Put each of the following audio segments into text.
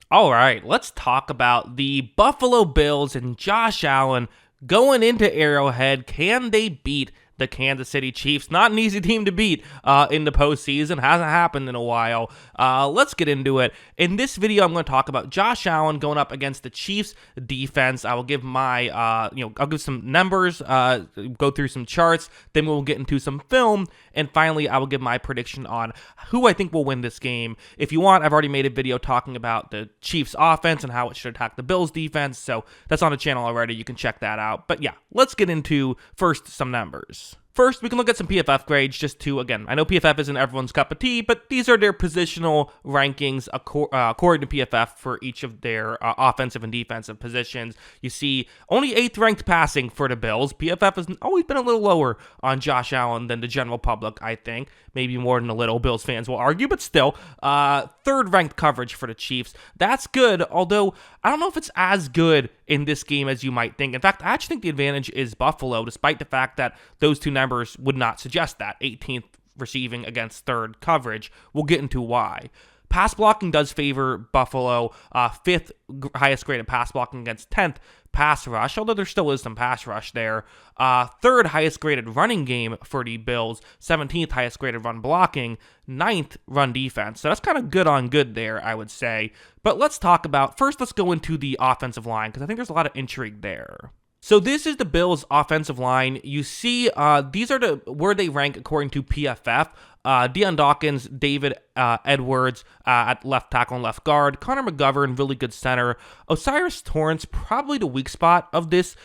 All right, let's talk about the Buffalo Bills and Josh Allen going into Arrowhead. Can they beat the Kansas City Chiefs? Not an easy team to beat in the postseason. Hasn't happened in a while. Let's get into it. In this video, I'm going to talk about Josh Allen going up against the Chiefs defense. I will give my, I'll give some numbers, go through some charts, then we'll get into some film, and finally, I will give my prediction on who I think will win this game. If you want, I've already made a video talking about the Chiefs offense and how it should attack the Bills defense, so that's on the channel already. You can check that out. But yeah, let's get into first some numbers. First, we can look at some PFF grades just to, again, I know PFF isn't everyone's cup of tea, but these are their positional rankings according to PFF for each of their offensive and defensive positions. You see only 8th ranked passing for the Bills. PFF has always been a little lower on Josh Allen than the general public, I think. Maybe more than a little, Bills fans will argue, but still. 3rd ranked coverage for the Chiefs. That's good, although I don't know if it's as good in this game as you might think. In fact, I actually think the advantage is Buffalo, despite the fact that those two numbers would not suggest that. 18th receiving against 3rd coverage. We'll get into why. Pass blocking does favor Buffalo. 5th highest graded pass blocking against 10th pass rush, although there still is some pass rush there. 3rd highest graded running game for the Bills. 17th highest graded run blocking. 9th run defense. So that's kind of good on good there, I would say. But let's talk about, first let's go into the offensive line, because I think there's a lot of intrigue there. So this is the Bills' offensive line. You see, these are where they rank according to PFF. Deion Dawkins, David Edwards at left tackle and left guard. Connor McGovern, really good center. O'Cyrus Torrence, probably the weak spot of this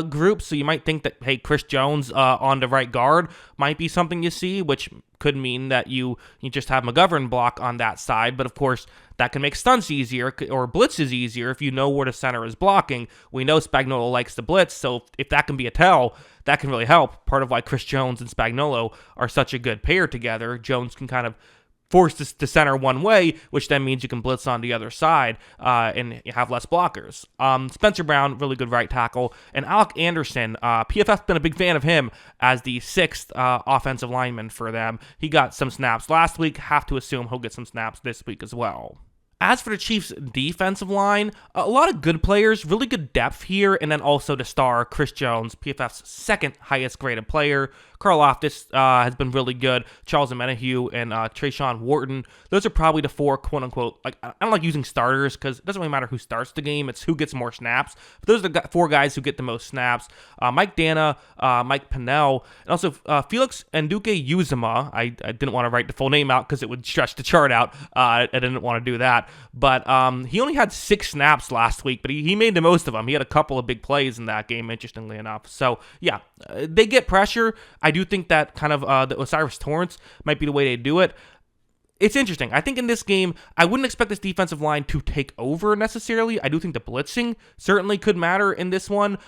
group. So you might think that, hey, Chris Jones on the right guard might be something you see, which could mean that you just have McGovern block on that side. But of course, that can make stunts easier or blitzes easier if you know where the center is blocking. We know Spagnuolo likes to blitz, so if that can be a tell, that can really help. Part of why Chris Jones and Spagnuolo are such a good pair together. Jones can kind of force this to center one way, which then means you can blitz on the other side and you have less blockers. Spencer Brown, really good right tackle. And Alec Anderson, PFF's been a big fan of him as the 6th offensive lineman for them. He got some snaps last week. Have to assume he'll get some snaps this week as well. As for the Chiefs' defensive line, a lot of good players, really good depth here, and then also the star, Chris Jones, PFF's 2nd highest graded player. Carl Loftus has been really good. Charles Omenihu and Trayshawn Wharton. Those are probably the 4 quote-unquote, like, I don't like using starters because it doesn't really matter who starts the game. It's who gets more snaps. But those are the 4 guys who get the most snaps. Mike Dana, Mike Pinnell, and also Felix Nduke Uzama. I didn't want to write the full name out because it would stretch the chart out. I didn't want to do that. But he only had 6 snaps last week, but he made the most of them. He had a couple of big plays in that game, interestingly enough. So, yeah, they get pressure. I do think that kind of the O'Cyrus Torrence might be the way they do it. It's interesting. I think in this game, I wouldn't expect this defensive line to take over necessarily. I do think the blitzing certainly could matter in this one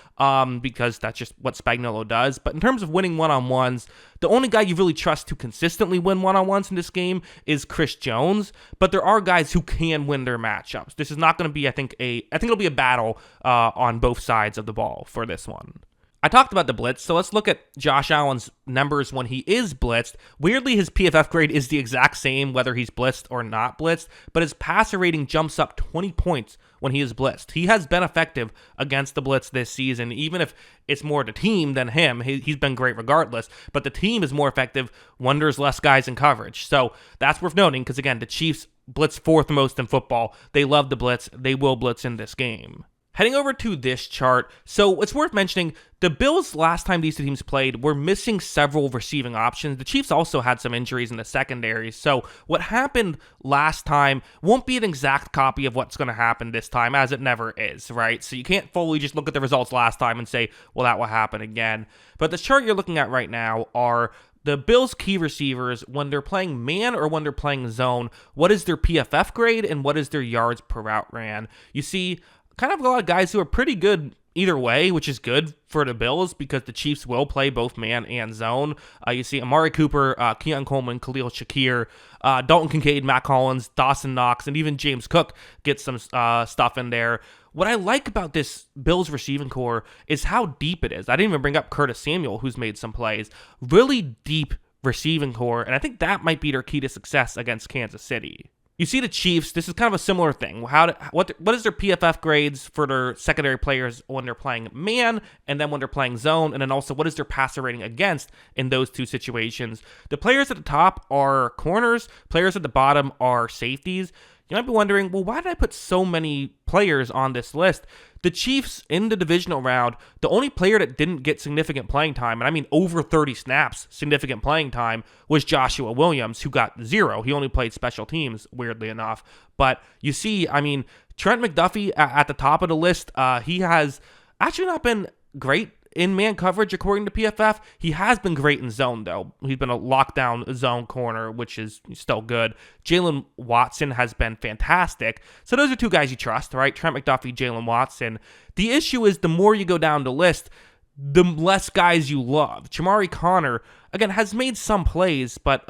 because that's just what Spagnuolo does. But in terms of winning one-on-ones, the only guy you really trust to consistently win one-on-ones in this game is Chris Jones. But there are guys who can win their matchups. This is not going to be, I think it'll be a battle on both sides of the ball for this one. I talked about the blitz, so let's look at Josh Allen's numbers when he is blitzed. Weirdly, his PFF grade is the exact same whether he's blitzed or not blitzed, but his passer rating jumps up 20 points when he is blitzed. He has been effective against the blitz this season, even if it's more the team than him. He's been great regardless, but the team is more effective when there's less guys in coverage. So that's worth noting because, again, the Chiefs blitz 4th most in football. They love the blitz. They will blitz in this game. Heading over to this chart, so it's worth mentioning, the Bills, last time these two teams played, were missing several receiving options. The Chiefs also had some injuries in the secondary, so what happened last time won't be an exact copy of what's going to happen this time, as it never is, right? So you can't fully just look at the results last time and say, well, that will happen again. But the chart you're looking at right now are the Bills' key receivers when they're playing man or when they're playing zone. What is their PFF grade and what is their yards per route ran? You see kind of a lot of guys who are pretty good either way, which is good for the Bills because the Chiefs will play both man and zone. You see Amari Cooper, Keon Coleman, Khalil Shakir, Dalton Kincaid, Matt Collins, Dawson Knox, and even James Cook get some stuff in there. What I like about this Bills receiving core is how deep it is. I didn't even bring up Curtis Samuel, who's made some plays. Really deep receiving core, and I think that might be their key to success against Kansas City. You see the Chiefs, this is kind of a similar thing. What is their PFF grades for their secondary players when they're playing man and then when they're playing zone? And then also, what is their passer rating against in those two situations? The players at the top are corners. Players at the bottom are safeties. You might be wondering, well, why did I put so many players on this list? The Chiefs, in the divisional round, the only player that didn't get significant playing time, and I mean over 30 snaps, significant playing time, was Joshua Williams, who got 0. He only played special teams, weirdly enough. But you see, I mean, Trent McDuffie at the top of the list, he has actually not been great in man coverage, according to PFF. He has been great in zone, though. He's been a lockdown zone corner, which is still good. Jalen Watson has been fantastic. So those are two guys you trust, right? Trent McDuffie, Jalen Watson. The issue is the more you go down the list, the less guys you love. Jamari Connor, again, has made some plays, but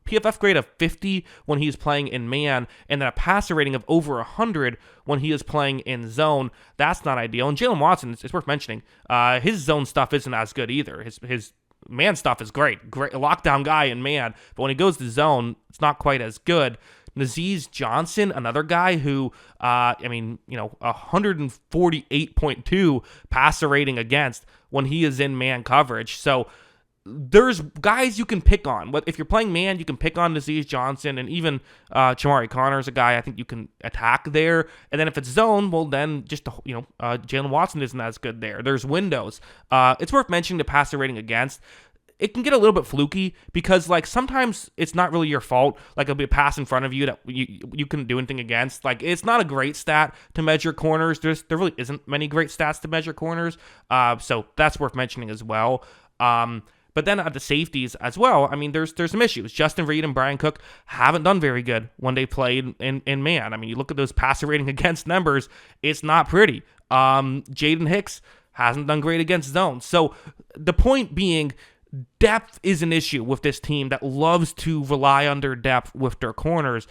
PFF grade of 50 when he's playing in man, and then a passer rating of over 100 when he is playing in zone. That's not ideal. And Jalen Watson, it's worth mentioning, his zone stuff isn't as good either. His man stuff is great lockdown guy in man, but when he goes to zone, it's not quite as good. Nazeez Johnson, another guy who, 148.2 passer rating against when he is in man coverage. So there's guys you can pick on. But if you're playing man, you can pick on Nazeez Johnson, and even Jamari Connor is a guy I think you can attack there. And then if it's zone, well, then just Jalen Watson isn't as good there. There's windows. It's worth mentioning the passer rating against. It can get a little bit fluky because, like, sometimes it's not really your fault. Like, it'll be a pass in front of you that you couldn't do anything against. Like, it's not a great stat to measure corners. There really isn't many great stats to measure corners. So that's worth mentioning as well. But then at the safeties as well, I mean, there's some issues. Justin Reed and Brian Cook haven't done very good when they played in man. I mean, you look at those passer rating against numbers, it's not pretty. Jaden Hicks hasn't done great against zone. So the point being, depth is an issue with this team that loves to rely on their depth with their corners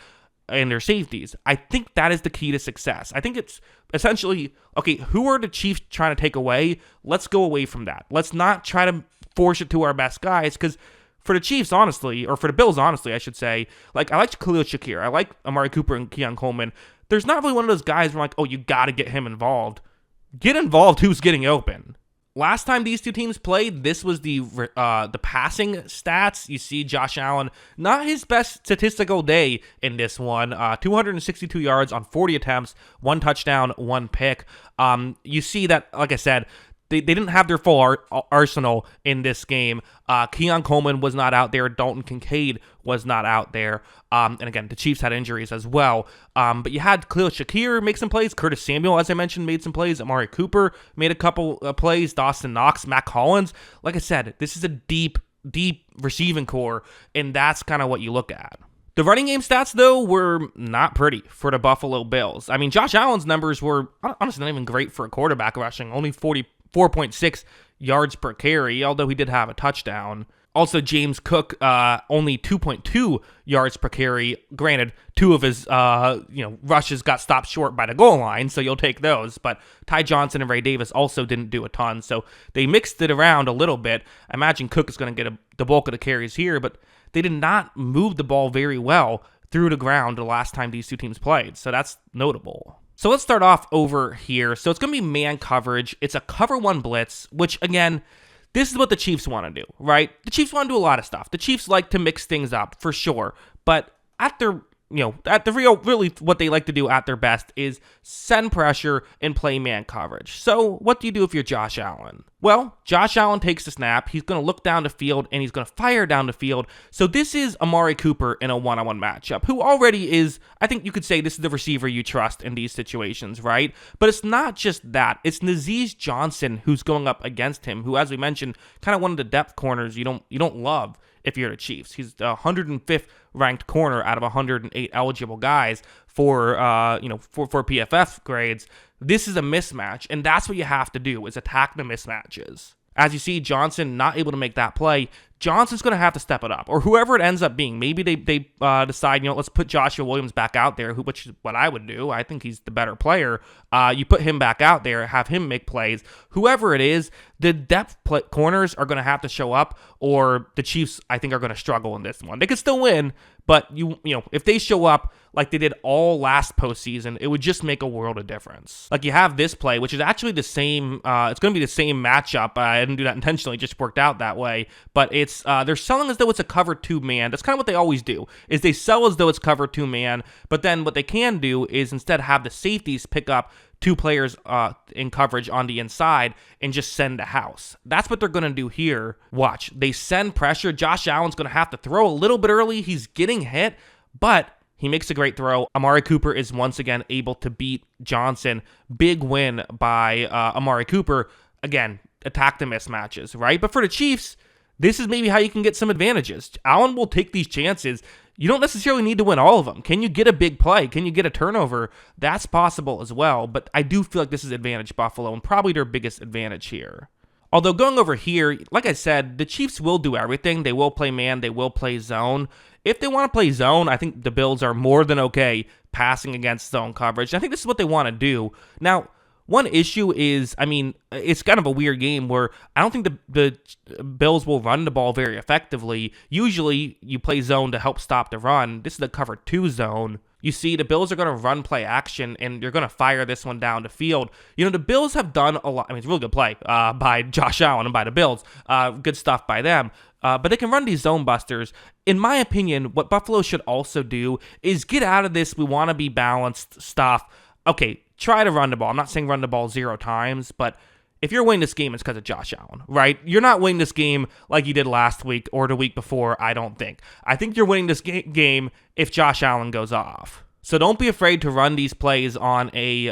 and their safeties. I think that is the key to success. I think it's essentially, okay, who are the Chiefs trying to take away? Let's go away from that. Let's not try to force it to our best guys, because for the Chiefs, honestly, or for the Bills, honestly, I should say, like, I like Khalil Shakir, I like Amari Cooper and Keon Coleman. There's not really one of those guys where I'm like, oh, you got to get him involved. Get involved who's getting open. Last time these two teams played, this was the passing stats. You see Josh Allen, not his best statistical day in this one. 262 yards on 40 attempts, 1 touchdown, 1 pick. You see that, like I said, they didn't have their full arsenal in this game. Keon Coleman was not out there. Dalton Kincaid was not out there. And again, the Chiefs had injuries as well. But you had Khalil Shakir make some plays. Curtis Samuel, as I mentioned, made some plays. Amari Cooper made a couple plays. Dawson Knox, Mac Hollins. Like I said, this is a deep receiving core, and that's kind of what you look at. The running game stats, though, were not pretty for the Buffalo Bills. I mean, Josh Allen's numbers were honestly not even great for a quarterback rushing. Only 4.6 yards per carry, although he did have a touchdown. Also, James Cook, only 2.2 yards per carry. Granted, 2 of his rushes got stopped short by the goal line, so you'll take those. But Ty Johnson and Ray Davis also didn't do a ton, so they mixed it around a little bit. I imagine Cook is going to get the bulk of the carries here, but they did not move the ball very well through the ground the last time these two teams played, so that's notable. So let's start off over here. So it's going to be man coverage. It's a cover 1 blitz, which, again, this is what the Chiefs want to do, right? The Chiefs want to do a lot of stuff. The Chiefs like to mix things up, for sure. But at their really what they like to do at their best is send pressure and play man coverage. So what do you do if you're Josh Allen? Well, Josh Allen takes the snap. He's going to look down the field, and he's going to fire down the field. So this is Amari Cooper in a one-on-one matchup, who already is, I think you could say this is the receiver you trust in these situations, right? But it's not just that. It's Nazeez Johnson who's going up against him, who, as we mentioned, kind of one of the depth corners you don't love if you're the Chiefs. He's the 105th ranked corner out of 108 eligible guys for PFF grades. This is a mismatch, and that's what you have to do, is attack the mismatches. As you see, Johnson not able to make that play. Johnson's going to have to step it up, or whoever it ends up being. Maybe they decide, let's put Joshua Williams back out there, which is what I would do. I think he's the better player. You put him back out there, have him make plays. Whoever it is, the depth corners are going to have to show up, or the Chiefs, I think, are going to struggle in this one. They could still win, but if they show up like they did all last postseason, it would just make a world of difference. Like, you have this play, which is actually the same. It's going to be the same matchup. I didn't do that intentionally; it just worked out that way. But it's they're selling as though it's a cover 2 man. That's kind of what they always do. Is they sell as though it's cover 2 man, but then what they can do is instead have the safeties pick up 2 players in coverage on the inside and just send a house. That's what they're going to do here. Watch. They send pressure. Josh Allen's going to have to throw a little bit early. He's getting hit, but he makes a great throw. Amari Cooper is once again able to beat Johnson. Big win by Amari Cooper. Again, attack the mismatches, right? But for the Chiefs, this is maybe how you can get some advantages. Allen will take these chances. You don't necessarily need to win all of them. Can you get a big play? Can you get a turnover? That's possible as well, but I do feel like this is advantage Buffalo and probably their biggest advantage here. Although going over here, like I said, the Chiefs will do everything. They will play man. They will play zone. If they want to play zone, I think the Bills are more than okay passing against zone coverage. I think this is what they want to do. Now, one issue is, it's kind of a weird game where I don't think the Bills will run the ball very effectively. Usually, you play zone to help stop the run. This is the cover 2 zone. You see, the Bills are going to run play action, and you're going to fire this one down the field. The Bills have done a lot. It's a really good play by Josh Allen and by the Bills. Good stuff by them. But they can run these zone busters. In my opinion, what Buffalo should also do is get out of this we want to be balanced stuff. Okay, try to run the ball. I'm not saying run the ball 0 times, but if you're winning this game, it's because of Josh Allen, right? You're not winning this game like you did last week or the week before, I don't think. I think you're winning this game if Josh Allen goes off. So don't be afraid to run these plays on a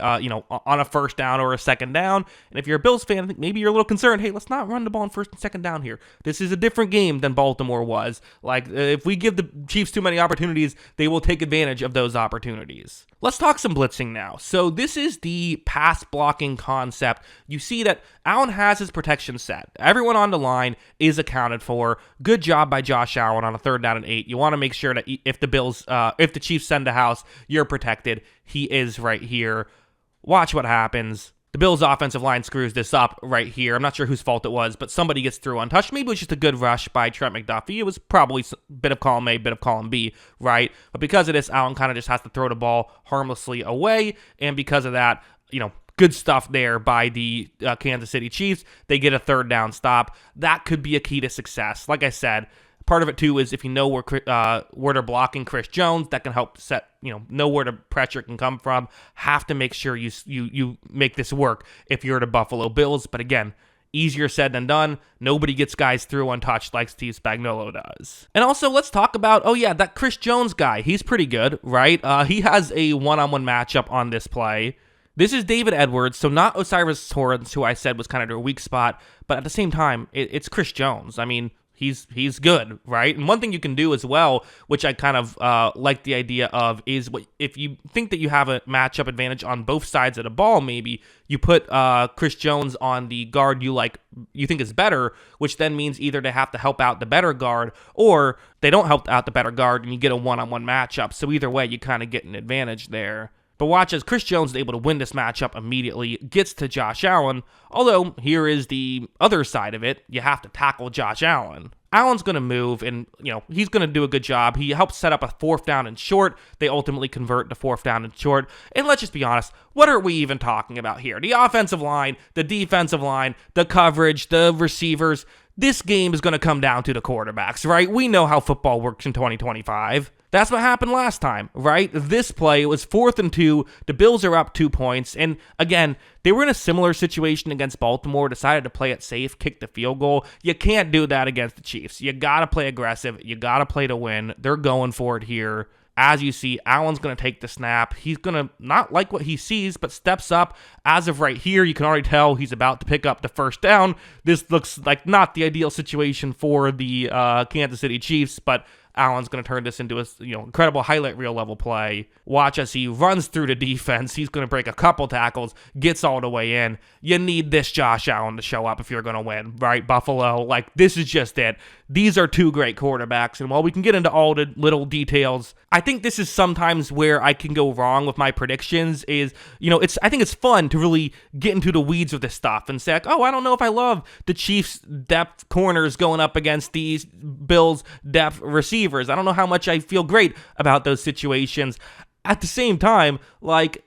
first down or a second down. And if you're a Bills fan, I think maybe you're a little concerned. Hey, let's not run the ball on first and second down here. This is a different game than Baltimore was. If we give the Chiefs too many opportunities, they will take advantage of those opportunities. Let's talk some blitzing now. So this is the pass blocking concept. You see that Allen has his protection set. Everyone on the line is accounted for. Good job by Josh Allen on a 3rd down and 8. You want to make sure that if the Chiefs send a house, you're protected. He is right here. Watch what happens. The Bills' offensive line screws this up right here. I'm not sure whose fault it was, but somebody gets through untouched. Maybe it was just a good rush by Trent McDuffie. It was probably a bit of column A, bit of column B, right? But because of this, Allen kind of just has to throw the ball harmlessly away, and because of that, good stuff there by the Kansas City Chiefs. They get a 3rd down stop. That could be a key to success. Like I said, part of it, too, is if you know where they're blocking Chris Jones, that can help set, know where the pressure can come from. Have to make sure you make this work if you're the Buffalo Bills. But again, easier said than done. Nobody gets guys through untouched like Steve Spagnuolo does. And also, let's talk about, that Chris Jones guy. He's pretty good, right? He has a one-on-one matchup on this play. This is David Edwards, so not Osiris Torrance, who I said was kind of their weak spot, but at the same time, it's Chris Jones. He's good, right? And one thing you can do as well, which I kind of like the idea of, is if you think that you have a matchup advantage on both sides of the ball, maybe you put Chris Jones on the guard you think is better, which then means either they have to help out the better guard or they don't help out the better guard and you get a one-on-one matchup. So either way, you kind of get an advantage there. But watch as Chris Jones is able to win this matchup immediately, gets to Josh Allen, although here is the other side of it. You have to tackle Josh Allen. Allen's going to move, and he's going to do a good job. He helps set up a 4th down and short. They ultimately convert to 4th down and short. And let's just be honest, what are we even talking about here? The offensive line, the defensive line, the coverage, the receivers. This game is going to come down to the quarterbacks, right? We know how football works in 2025. That's what happened last time, right? This play was 4th and 2. The Bills are up 2 points. And again, they were in a similar situation against Baltimore, decided to play it safe, kick the field goal. You can't do that against the Chiefs. You got to play aggressive. You got to play to win. They're going for it here. As you see, Allen's going to take the snap. He's going to not like what he sees, but steps up. As of right here, you can already tell he's about to pick up the 1st down. This looks like not the ideal situation for the Kansas City Chiefs, but Allen's going to turn this into a incredible highlight reel level play. Watch as he runs through the defense. He's going to break a couple tackles, gets all the way in. You need this Josh Allen to show up if you're going to win, right, Buffalo? Like, this is just it. These are two great quarterbacks, and while we can get into all the little details, I think this is sometimes where I can go wrong with my predictions is, I think it's fun to really get into the weeds of this stuff and say, like, oh, I don't know if I love the Chiefs' depth corners going up against these Bills' depth receivers. I don't know how much I feel great about those situations. At the same time, like,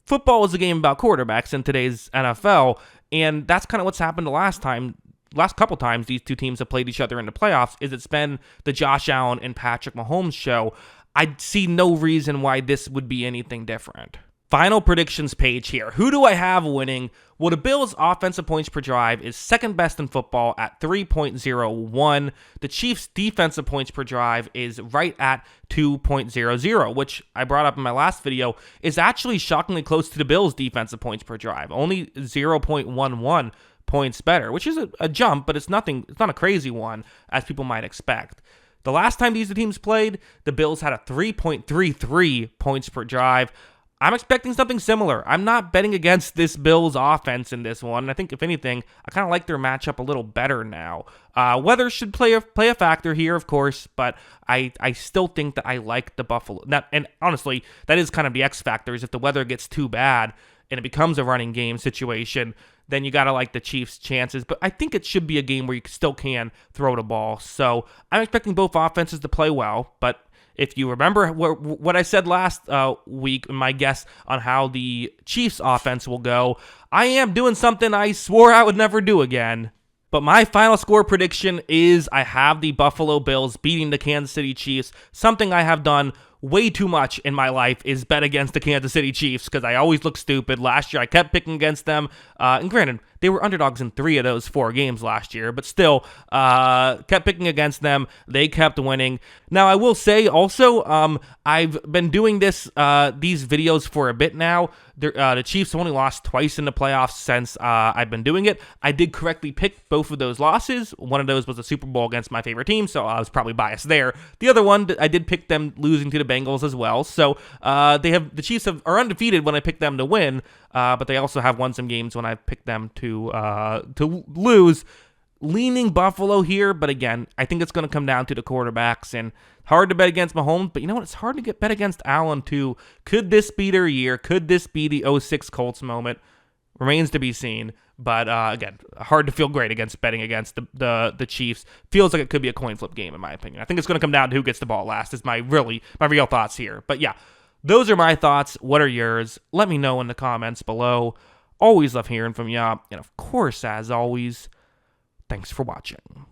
football is a game about quarterbacks in today's NFL, and that's kind of what's happened the last couple times these two teams have played each other in the playoffs, is it's been the Josh Allen and Patrick Mahomes show. I see no reason why this would be anything different. Final predictions page here. Who do I have winning? Well, the Bills' offensive points per drive is second best in football at 3.01. The Chiefs' defensive points per drive is right at 2.00, which I brought up in my last video, is actually shockingly close to the Bills' defensive points per drive. Only 0.11 points better, which is a jump, but it's not a crazy one, as people might expect. The last time these two teams played, the Bills had a 3.33 points per drive. I'm expecting something similar. I'm not betting against this Bills offense in this one. I think, if anything, I kind of like their matchup a little better now. Weather should play a factor here, of course, but I still think that I like the Buffalo. And honestly, that is kind of the X factor, is if the weather gets too bad and it becomes a running game situation, then you got to like the Chiefs' chances. But I think it should be a game where you still can throw the ball. So I'm expecting both offenses to play well, but if you remember what I said last week, my guess on how the Chiefs' offense will go, I am doing something I swore I would never do again. But my final score prediction is I have the Buffalo Bills beating the Kansas City Chiefs. Something I have done way too much in my life is bet against the Kansas City Chiefs, because I always look stupid. Last year I kept picking against them, and granted, they were underdogs in 3 of those 4 games last year, but still, kept picking against them. They kept winning. Now, I will say also, I've been doing these videos for a bit now. The Chiefs only lost twice in the playoffs since I've been doing it. I did correctly pick both of those losses. One of those was a Super Bowl against my favorite team, so I was probably biased there. The other one, I did pick them losing to the Bengals as well. So the Chiefs are undefeated when I pick them to win, but they also have won some games when I picked them to lose. Leaning Buffalo here, but again, I think it's going to come down to the quarterbacks, and hard to bet against Mahomes, but you know what? It's hard to bet against Allen too. Could this be their year? Could this be the 06 Colts moment? Remains to be seen, but again, hard to feel great against betting against the Chiefs. Feels like it could be a coin flip game in my opinion. I think it's going to come down to who gets the ball last is my real thoughts here. But yeah, those are my thoughts. What are yours? Let me know in the comments below. Always love hearing from ya, and of course, as always, thanks for watching.